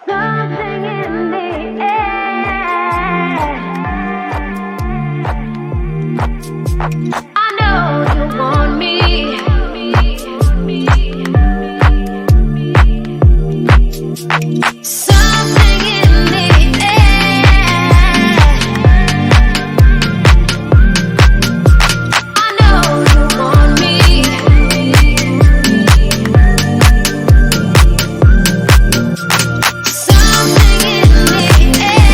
Something in the air. I know you want me. Something in the air. I know you want me. Something in the air.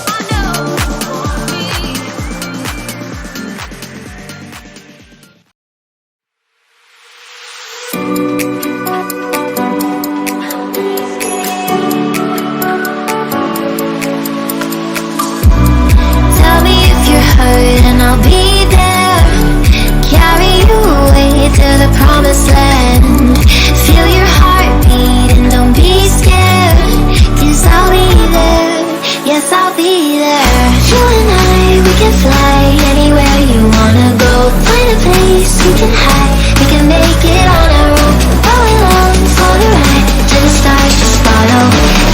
I know you want me. Tell me if you're hurt and I'll be there. Carry you away to the promised land. Feel your heartbeat and don't be scared. 'Cause I'll be there, yes I'll be there. You and I, we can fly anywhere you wanna go. Find a place we can hide, we can make it on our own. Go along for the ride, to the stars just follow.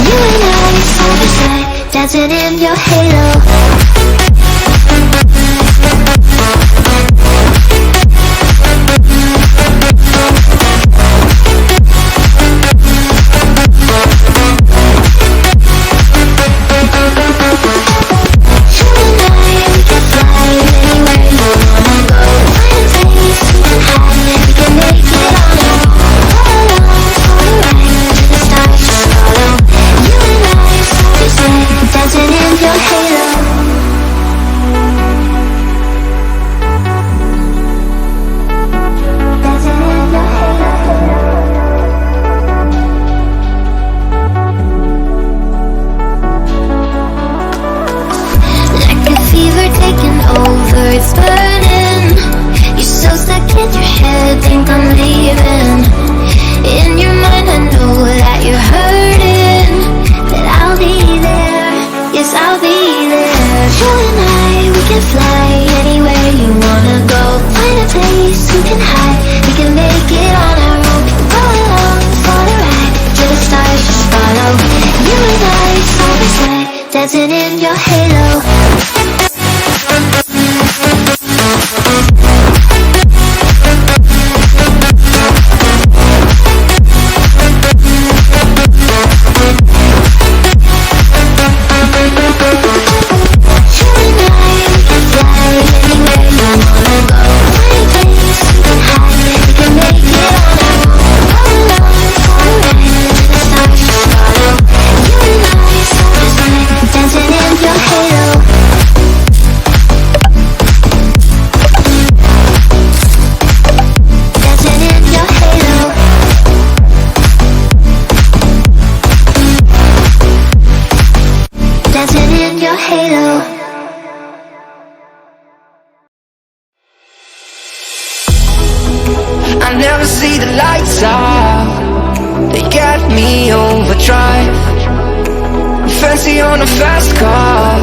You and I, side by side, dancing in your halo. It's burning. You're so stuck in your head, think I'm leaving. In your mind I know that you're hurting, that I'll be there, yes I'll be there. You and I, we can fly anywhere you wanna go. Find a place we can hide, we can make it on our own. Go along for the ride, to the stars just follow. You and I, side by side, dancing in your halo. I never see the lights out, they got me overdrive. Fancy on a fast car,